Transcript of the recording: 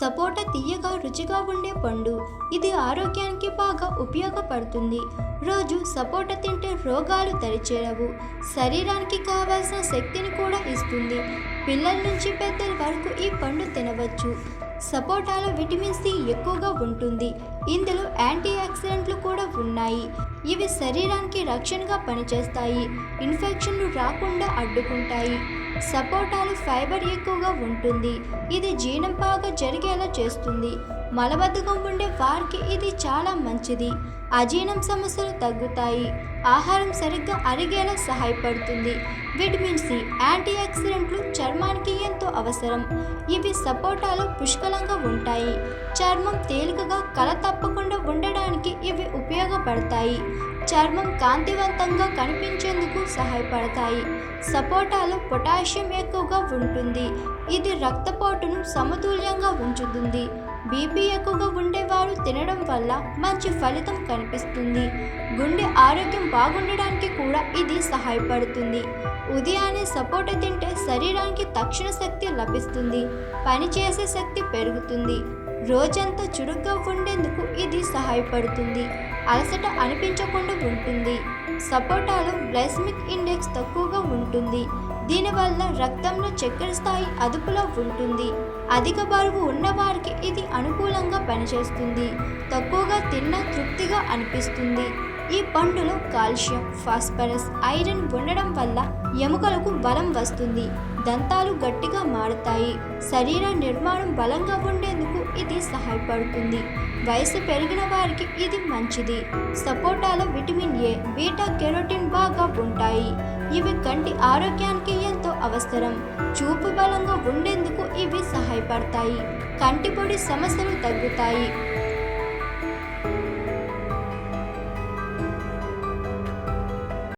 సపోటా తియ్యగా రుచిగా ఉండే పండు. ఇది ఆరోగ్యానికి బాగా ఉపయోగపడుతుంది. రోజు సపోటా తింటే రోగాలు దరిచేరవు. శరీరానికి కావాల్సిన శక్తిని కూడా ఇస్తుంది. పిల్లల నుంచి పెద్దల వరకు ఈ పండు తినవచ్చు. సపోటాలో విటమిన్ సి ఎక్కువగా ఉంటుంది. ఇందులో యాంటీ ఆక్సిడెంట్లు కూడా ఉన్నాయి. ఇవి శరీరానికి రక్షణగా పనిచేస్తాయి. ఇన్ఫెక్షన్లు రాకుండా అడ్డుకుంటాయి. సపోటాలో ఫైబర్ ఎక్కువగా ఉంటుంది. ఇది జీర్ణం బాగా జరిగేలా చేస్తుంది. మలబద్ధకం ఉండే వారికి ఇది చాలా మంచిది. అజీర్ణం సమస్యలు తగ్గుతాయి. ఆహారం సరిగ్గా అరిగేలా సహాయపడుతుంది. విటమిన్ సి, యాంటీ ఆక్సిడెంట్లు చర్మానికి ఎంతో అవసరం. ఇవి సపోటాలో పుష్కలంగా ఉంటాయి. చర్మం తేలికగా కల తప్పకుండా ఉండడానికి ఇవి ఉపయోగపడతాయి. చర్మం కాంతివంతంగా కనిపించేందుకు సహాయపడతాయి. సపోటాలో పొటాషియం ఎక్కువగా ఉంటుంది. ఇది రక్తపోటును సమతుల్యంగా ఉంచుతుంది. బీపీ ఎక్కువగా ఉండేవారు తినడం వల్ల మంచి ఫలితం కనిపిస్తుంది. గుండె ఆరోగ్యం బాగుండడానికి కూడా ఇది సహాయపడుతుంది. ఉదయాన్నే సపోటా తింటే శరీరానికి తక్షణ శక్తి లభిస్తుంది. పనిచేసే శక్తి పెరుగుతుంది. రోజంతా చురుగ్గా ఉండేందుకు ఇది సహాయపడుతుంది. అలసట అనిపించకుండా ఉంటుంది. సపోటాలో గ్లైసెమిక్ ఇండెక్స్ తక్కువగా ఉంటుంది. దీనివల్ల రక్తంలో చక్కెర స్థాయి అదుపులో ఉంటుంది. అధిక బరువు ఉన్నవారికి ఇది అనుకూలంగా పనిచేస్తుంది. తక్కువగా తిన్నా తృప్తిగా అనిపిస్తుంది. ఈ పండులో కాల్షియం, ఫాస్ఫరస్, ఐరన్ ఉండడం వల్ల ఎముకలకు బలం వస్తుంది. దంతాలు గట్టిగా మారుతాయి. శరీర నిర్మాణం బలంగా ఉండేందుకు ఇది సహాయపడుతుంది. వయసు పెరిగిన వారికి ఇది మంచిది. సపోటాలో విటమిన్ ఏ, బీటా కెరోటిన్ బాగా ఉంటాయి. ఇవి కంటి ఆరోగ్యానికి ఎంతో అవసరం. చూపు బలంగా ఉండేందుకు ఇవి సహాయపడతాయి. కంటిపొడి సమస్యలు తగ్గుతాయి.